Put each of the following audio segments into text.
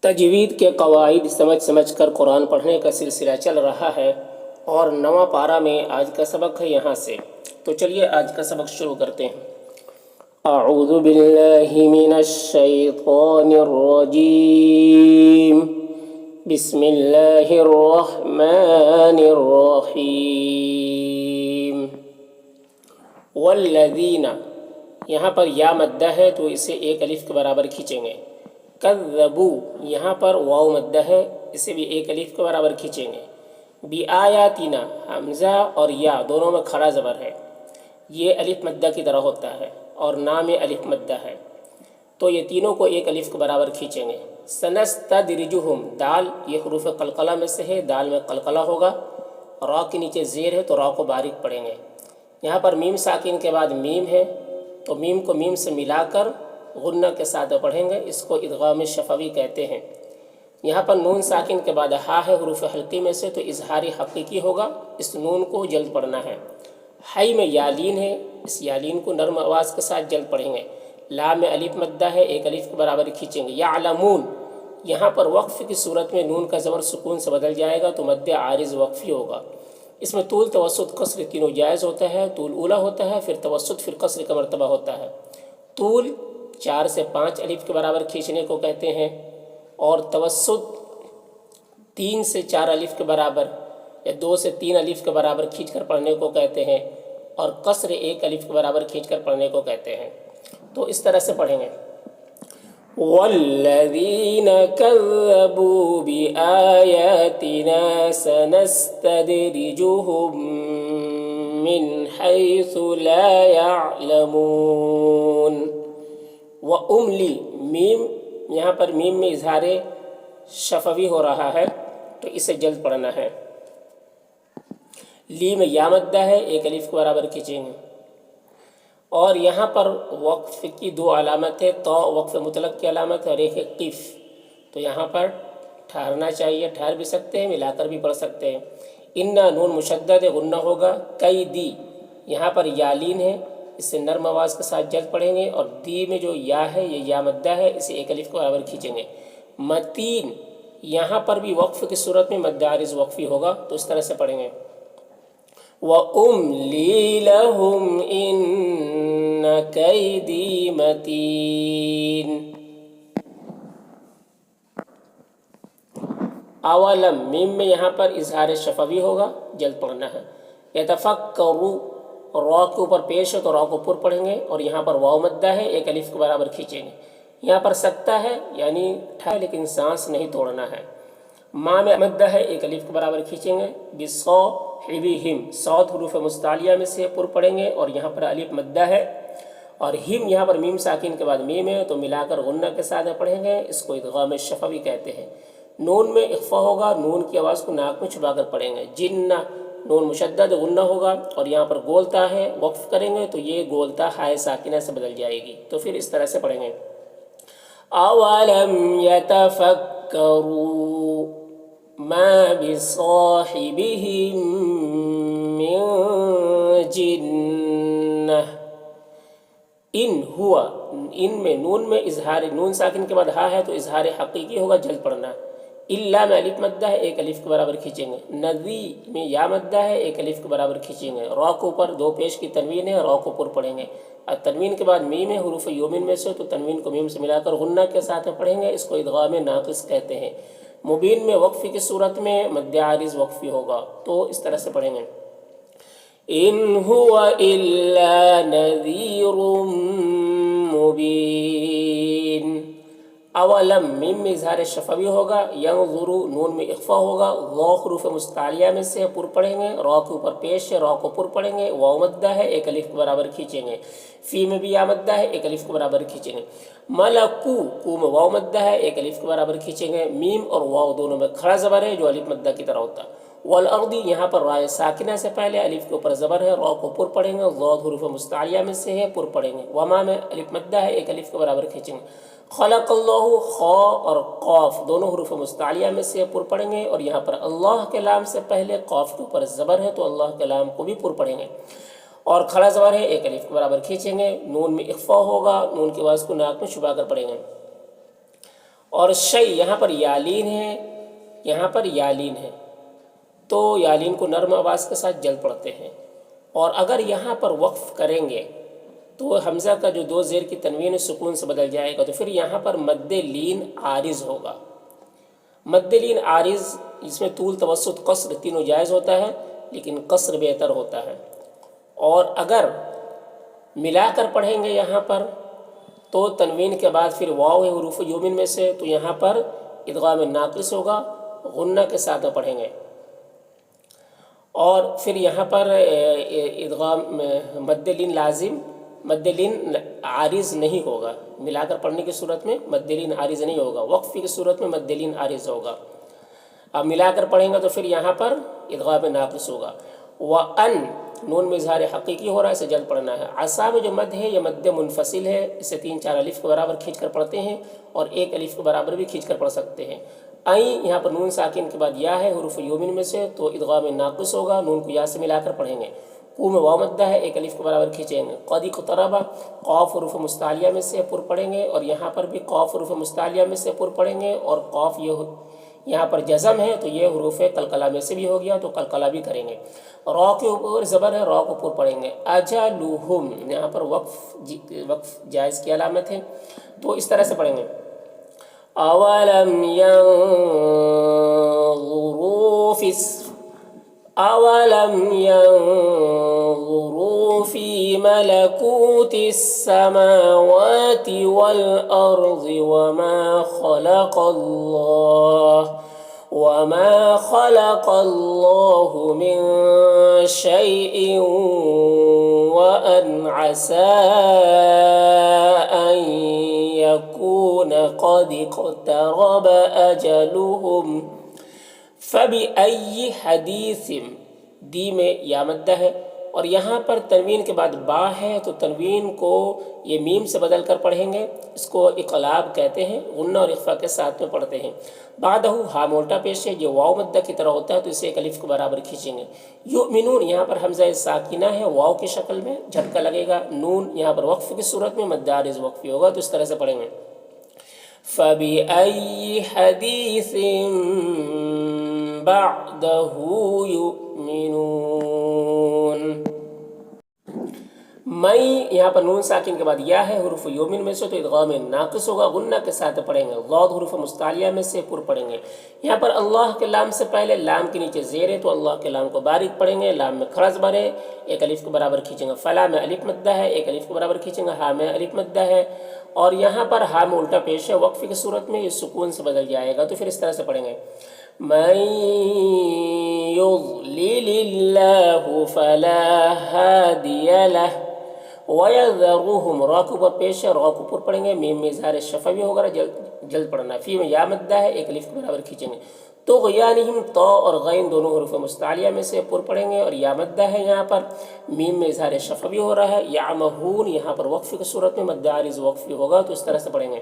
تجوید کے قواعد سمجھ کر قرآن پڑھنے کا سلسلہ چل رہا ہے اور نواں پارہ میں آج کا سبق ہے یہاں سے۔ تو چلیے آج کا سبق شروع کرتے ہیں۔ اعوذ باللہ من الشیطان الرجیم، بسم اللہ الرحمن الرحیم۔ والذین، یہاں پر یا مدہ ہے تو اسے ایک الف کے برابر کھینچیں گے۔ کذبو، یہاں پر واو مدہ ہے، اسے بھی ایک الف کے برابر کھینچیں گے۔ بآیاتنا، حمزہ اور یا دونوں میں کھڑا زبر ہے، یہ الف مدہ کی طرح ہوتا ہے اور نام الف مدہ ہے، تو یہ تینوں کو ایک الف کے برابر کھینچیں گے۔ سنستدرجہم، دال یہ حروف قلقلہ میں سے ہے، دال میں قلقلہ ہوگا، را کے نیچے زیر ہے تو را کو باریک پڑھیں گے۔ یہاں پر میم ساکن کے بعد میم ہے تو میم کو میم سے ملا کر غنہ کے ساتھ پڑھیں گے، اس کو ادغام شفوی کہتے ہیں۔ یہاں پر نون ساکن کے بعد ہا ہے حروف حلقی میں سے تو اظہار حقیقی ہوگا، اس نون کو جلد پڑھنا ہے۔ حی میں یالین ہے، اس یالین کو نرم آواز کے ساتھ جلد پڑھیں گے۔ لام میں الف مدہ ہے، ایک الف کے برابر کھینچیں گے۔ یعلمون، یہاں پر وقف کی صورت میں نون کا زبر سکون سے بدل جائے گا تو مد عارض وقفی ہوگا۔ اس میں طول، توسط، قصر تینوں جائز ہوتا ہے۔ طول اولا ہوتا ہے، پھر توسط، پھر قصر کا مرتبہ ہوتا ہے۔ طول 4 سے 5 الف کے برابر کھینچنے کو کہتے ہیں، اور توسط 3 سے 4 الف کے برابر یا 2 سے 3 الف کے برابر کھینچ کر پڑھنے کو کہتے ہیں، اور قصر 1 الف کے برابر کھینچ کر پڑھنے کو کہتے ہیں۔ تو اس طرح سے پڑھیں گے۔ وَالَّذِينَ كَذَّبُوا بِآيَاتِنَا سَنَسْتَدْرِجُهُم مِّنْ حَيْثُ لَا يَعْلَمُونَ۔ وَأُمْلِي، میم یہاں پر میم میں اظہار شفوی ہو رہا ہے تو اسے جلد پڑھنا ہے۔ لی میں یا مدہ ہے، ایک الف کے برابر کھینچیں گے، اور یہاں پر وقف کی 2 علامت ہے، تو وقف مطلق کی علامت ہے اور ایک ہے قف، تو یہاں پر ٹھہرنا چاہیے، ٹھہر بھی سکتے ہیں، ملا کر بھی پڑھ سکتے ہیں۔ انا نون مشدد غنہ ہوگا۔ کئی دی، یہاں پر یالین ہے، اس سے نرم آواز کے ساتھ جلد پڑھیں گے، اور دی میں جو یا ہے یہ یا مدہ ہے، اسے ایک الف کے برابر کھینچیں گے۔ متین، یہاں پر بھی وقف کی صورت میں مد عارض وقفی ہوگا تو اس طرح سے پڑھیں گے۔ وَأُمْلِي لَهُمْ إِنَّ كَيْدِي مَتِينٌ۔ اولم، میم میں یہاں پر اظہار شفوی ہوگا، جلد پڑھنا ہے۔ یتفکروا، را کے اوپر پیش ہے تو را کو پر پڑھیں گے، اور یہاں پر واو مدہ ہے، ایک الف کے برابر کھینچیں گے۔ یہاں پر سکتہ ہے یعنی ٹھہر لیکن سانس نہیں توڑنا ہے۔ ماں میں مدہ ہے، ایک الف کے برابر کھینچیں گے۔ بصاحبہم، صاد حروف مستعلیہ میں سے پر پڑھیں گے، اور یہاں پر الف مدہ ہے، اور ہم یہاں پر میم ساکن کے بعد میم ہے تو ملا کر غنہ کے ساتھ پڑھیں گے، اس کو ادغام شفوی کہتے ہیں۔ نون میں اخفا ہوگا، نون کی آواز کو ناک میں چھپا کر پڑھیں گے۔ جنہ، نون مشدد غنہ ہوگا، اور یہاں پر گولتا ہے، وقف کریں گے تو یہ گولتا ہائے ساکنہ سے بدل جائے گی، تو پھر اس طرح سے پڑھیں گے۔ اولم یتفکروا ما بصاحبہم من جنہ۔ ان ہوا، ان میں نون میں اظہار، نون ساکن کے بعد ہا ہے تو اظہار حقیقی ہوگا، جلد پڑھنا۔ الا میں الف مدہ ہے، ایک الف کے برابر کھینچیں گے۔ نذی میں یا مدہ ہے، ایک الف کے برابر کھینچیں گے۔ را کو اوپر 2 پیش کی تنوین ہے، را کو پر پڑھیں گے، اور تنوین کے بعد میم ہے حروف یومن میں سے تو تنوین کو میم سے ملا کر غنہ کے ساتھ پڑھیں گے، اس کو ادغام ناقص کہتے ہیں۔ مبین میں وقفی کی صورت میں مد عارض وقفی ہوگا تو اس طرح سے پڑھیں گے۔ ان هو الا نذیر مبین۔ اولم، میم میں اظہار شفوی ہوگا، ینظرو، نون میں اخفا ہوگا، ضا حروف مستعلیہ میں سے پر پڑھیں گے، را کے اوپر پیش ہے، را کو پر پڑھیں گے، واو مدہ ہے، ایک الف کے برابر کھینچیں گے۔ فی میں بھی یا مدہ ہے، ایک الف کے برابر کھینچیں گے۔ ملکو، کو میں واو مدہ ہے، ایک الف کے برابر کھینچیں گے۔ میم اور واو دونوں میں کھڑا زبر ہے جو الف مدہ کی طرح ہوتا ہے۔ والارض، یہاں پر رائے ساکنہ سے پہلے الف کے اوپر زبر ہے، را کو پر پڑھیں گے، ضاد حروف مستعلیہ میں سے ہے، پر پڑھیں گے۔ وما میں الف مدہ ہے، ایک الف کے برابر کھینچیں گے۔ خلق اللہ، خا اور قاف دونوں حروف مستعلیہ میں سے پر پڑھیں گے، اور یہاں پر اللہ کے لام سے پہلے قاف کے اوپر زبر ہے تو اللہ کے لام کو بھی پر پڑھیں گے، اور کھڑا زبر ہے، ایک الف کے برابر کھینچیں گے۔ نون میں اخفا ہوگا، نون کی آواز کو ناک میں چھپا کر پڑھیں گے۔ اور شئی یہاں پر یالین ہے، یہاں پر یالین ہے، تو یالین کو نرم آواز کے ساتھ جلد پڑھتے ہیں۔ اور اگر یہاں پر وقف کریں گے تو حمزہ کا جو دو زیر کی تنوین سکون سے بدل جائے گا، تو پھر یہاں پر مد لین عارض ہوگا۔ مد لین عارض اس میں طول، توسط، قصر تینوں جائز ہوتا ہے، لیکن قصر بہتر ہوتا ہے۔ اور اگر ملا کر پڑھیں گے یہاں پر تو تنوین کے بعد پھر واو ہے حروف یومن میں سے، تو یہاں پر ادغام ناقص ہوگا، غنہ کے ساتھ پڑھیں گے۔ اور پھر یہاں پر ادغام مد لین لازم، مد لین عارض نہیں ہوگا، ملا کر پڑھنے کی صورت میں مد لین عارض نہیں ہوگا، وقفی کی صورت میں مد لین عارض ہوگا۔ اب ملا کر پڑھیں گے تو پھر یہاں پر ادغام ناقص ہوگا۔ وَأَن نون میں اظہار حقیقی ہو رہا ہے، اسے جلد پڑھنا ہے۔ عصا میں جو مد ہے یہ مد منفصل ہے، اسے 3-4 الف کے برابر کھینچ کر پڑھتے ہیں، اور 1 الف کے برابر بھی کھینچ کر پڑھ سکتے ہیں۔ عین یہاں پر نون ساکن کے بعد یا ہے حروف یومن میں سے، تو ادغام ناقص ہوگا، نون کو یا سے ملا کر پڑھیں گے۔ کو میں واو مدہ ہے، 1 الف کے برابر کھینچیں گے۔ قد اقترب قاف حروف مستعلیہ میں سے پر پڑھیں گے، اور یہاں پر بھی قاف حروف مستعلیہ میں سے پر پڑھیں گے، اور قاف یہاں پر جزم ہے تو یہ حروف قلقلہ میں سے بھی ہو گیا تو قلقلہ بھی کریں گے۔ را کے اوپر زبر ہے، را کو پر پڑھیں گے۔ اجلہم یہاں پر وقف جائز کی علامت ہے، تو اس طرح سے پڑھیں گے۔ اولم ينظروا في ملكوت السماوات والأرض وما خلق الله من شيء وأن عسى أن يكون قد اقترب أجلهم فبأي حدیث دی میں یا مدہ ہے، اور یہاں پر تنوین کے بعد با ہے تو تنوین کو یہ میم سے بدل کر پڑھیں گے، اس کو اقلاب کہتے ہیں، غنہ اور اخفا کے ساتھ میں پڑھتے ہیں۔ بعدہ ہا مولٹا پیش ہے، یہ واو مدہ کی طرح ہوتا ہے تو اسے 1 الف کے برابر کھینچیں گے۔ یؤمنون یہاں پر حمزہ ساکنہ ہے، واو کی شکل میں جھٹکا لگے گا، نون یہاں پر وقف کی صورت میں مد عارض وقفی ہوگا، تو اس طرح سے پڑھیں گے۔ فَبِأَيِّ حَدِيثٍ بَعْدَهُ يُؤْمِنُونَ۔ میں یہاں پر نون ساکن کے بعد یا ہے حروف یومن میں سے تو ادغام ناقص ہوگا، غنہ کے ساتھ پڑھیں گے۔ ضاد حروف مستعلیہ میں سے پر پڑھیں گے۔ یہاں پر اللہ کے لام سے پہلے لام کے نیچے زیر ہے تو اللہ کے لام کو باریک پڑھیں گے، لام میں کھڑا زبر ہے، 1 الف کے برابر کھینچیں گے۔ فلا میں الف مدہ ہے، 1 الف کے برابر کھینچیں گے۔ ہا میں الف مدہ ہے، اور یہاں پر ہا میں الٹا پیش ہے، وقف کی صورت میں یہ سکون سے بدل جائے گا، تو پھر اس طرح سے پڑھیں گے۔ من يضلل الله فلا هادي له وَيَذَرُهُمْ را کے اوپر پیش ہے، را کو پر پڑھیں گے، میم میں اظہار شفوی ہوگا، جلد پڑھنا ہے۔ فی میں یا مدہ ہے، 1 الف کے برابر کھینچیں گے۔ تو غیانہم تا اور غین دونوں حروف مستعلیہ میں سے پر پڑھیں گے، اور یا مدہ ہے یہاں پر، میم میں اظہار شفوی ہو رہا ہے۔ یعمہون یہاں پر وقف کی صورت میں مد عارض وقفی ہوگا، تو اس طرح سے پڑھیں گے۔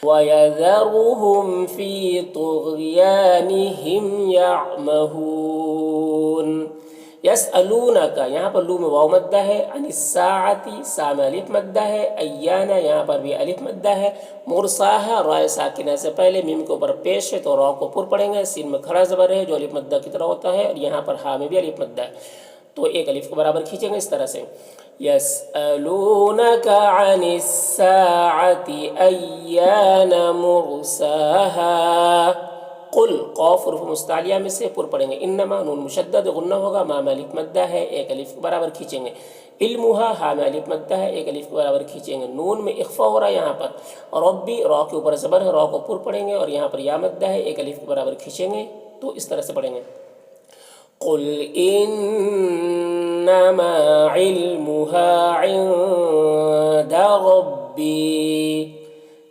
وَيَذَرُهُمْ فِي طُغْيَانِهِمْ يَعْمَهُونَ۔ یسألونک یہاں پر لو میں واو مدہ ہے، عن الساعتی سا میں الف مدہ ہے، ایانا یہاں پر بھی الف مدہ ہے، مرساہا رائے ساکنہ سے پہلے میم کے اوپر پیش ہے تو را کو پر پڑھیں گے، سین میں کھڑا زبر ہے جو الف مدہ کی طرح ہوتا ہے، اور یہاں پر ہا میں بھی الف مدہ ہے تو 1 الف کے برابر کھینچیں گے اس طرح سے۔ یسألونک عن الساعتی ایانا مرساہا قل قاف حروف مستعلیہ میں سے پر پڑھیں گے۔ انما نون مشدد غنہ ہوگا، ما میں الف مدہ ہے، 1 الف کے برابر کھینچیں گے۔ علمها ہا میں الف مدہ ہے، 1 الف کے برابر کھینچیں گے۔ نون میں اخفا ہو رہا ہے یہاں پر، ربی را کے اوپر زبر ہے، را کو پر پڑھیں گے، اور یہاں پر یا مدہ ہے، 1 الف کے برابر کھینچیں گے، تو اس طرح سے پڑھیں گے۔ قل انما علمها عند ربی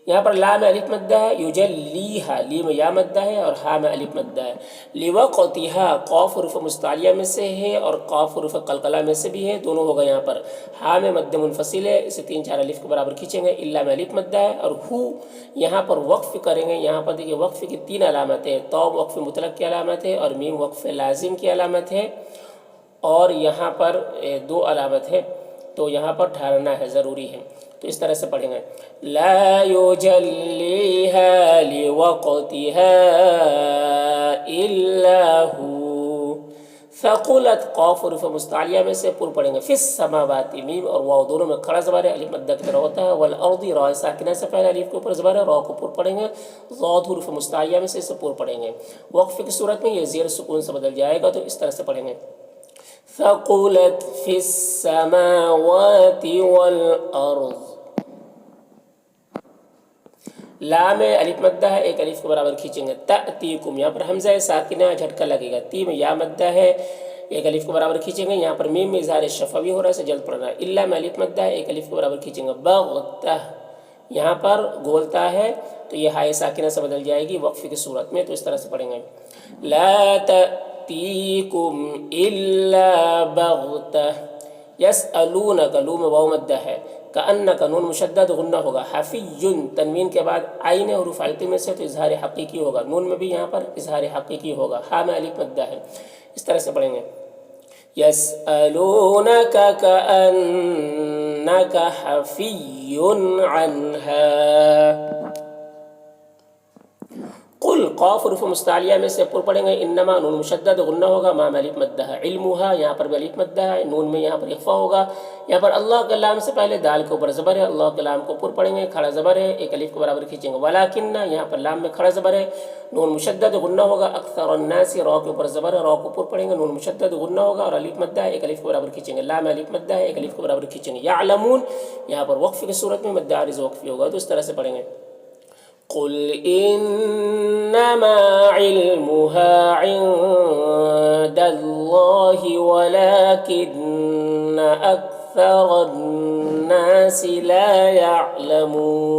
یہاں پر لا میں الف مدہ ہے، یجلیہا لی میں یا مدہ ہے، اور ہا میں الف مدہ ہے۔ لوقتہا قاف حروف مستعلیہ میں سے ہے اور قاف حروف قلقلہ میں سے بھی ہے، دونوں ہوگا یہاں پر۔ ہا میں مد منفصل ہے، اسے 3-4 الف کے برابر کھینچیں گے۔ الا میں الف مدہ ہے، اور ہو یہاں پر وقف کریں گے۔ یہاں پر دیکھیے وقف کی 3 علامت ہے، تو وقف مطلق کی علامت ہے، اور میم وقف لازم کی علامت ہے، اور یہاں پر 2 علامت ہے، تو یہاں پر ٹھہرنا ہے ضروری ہے۔ تو اس طرح سے پڑھیں گے لا یجلیہا لوقتہا الا ہو. ثقلت قاف حروف مستعلیہ میں سے پر پڑھیں گے فی السماوات میم اور واو دونوں میں کھڑا زبر ہے الف مدہ کی طرح ہوتا ہے والارض را ساکنہ سے پہلے الف کے اوپر زبر ہے را کو پر پڑھیں گے ضاد حروف مستعلیہ میں سے اسے پر پڑھیں گے وقف کی صورت میں یہ زیر سکون سے بدل جائے گا تو اس طرح سے پڑھیں گے ثقلت فی السماوات والارض. لا میں الف مدہ ہے ایک الف کے برابر کھینچیں گے تأتیکم یہاں پر حمزہ ساکنہ جھٹکا لگے گا تی میں یا مدہ ہے ایک الف کے برابر کھینچیں گے یہاں پر میم میں اظہار شفوی ہو رہا ہے اسے جلد پڑھنا ہے الا میں الف مدہ ہے ایک الف کے برابر کھینچیں گے بغتہ یہاں پر گولتا ہے تو یہ ہائے ساکنہ سے بدل جائے گی وقف کی صورت میں تو اس طرح سے پڑھیں گے لا تأتیکم الا بغتہ. یسألونک لو میں واو مدہ ہے کأنک نون مشدد غنہ ہوگا حفی تنوین کے بعد عین حروف علقی میں سے تو اظہار حقیقی ہوگا نون میں بھی یہاں پر اظہار حقیقی ہوگا ہاں میں الف مدہ ہے اس طرح سے پڑھیں گے یسألونک کأنک حفی عنہا. قل قاف حروف مستعلیہ میں سے پر پڑھیں گے انما نون مشدد غنہ ہوگا ما میں الف مدہ ہے علمها یہاں پر بھی الف مدہ ہے نون میں یہاں پر اخفا ہوگا یہاں پر اللہ کے لام سے پہلے دال کے اوپر زبر ہے اللہ کے لام کو پر پڑھیں گے کھڑا زبر ہے ایک الف کے برابر کھینچیں گے ولکن یہاں پر لام میں کھڑا زبر ہے نون مشدد غنہ ہوگا اکثر الناس را کے اوپر زبر ہے را کو پر پڑھیں گے نون مشدد غنہ ہوگا اور الف مدہ ہے ایک الف کے برابر کھینچیں گے لام میں الف مدہ ہے ایک الف کے برابر کھینچیں گے یعلمون یہاں پر وقف کی صورت میں مد عارض وقفی ہوگا تو اس طرح سے پڑھیں گے قل انما علمها عند الله ولكن اكثر الناس لا يعلمون.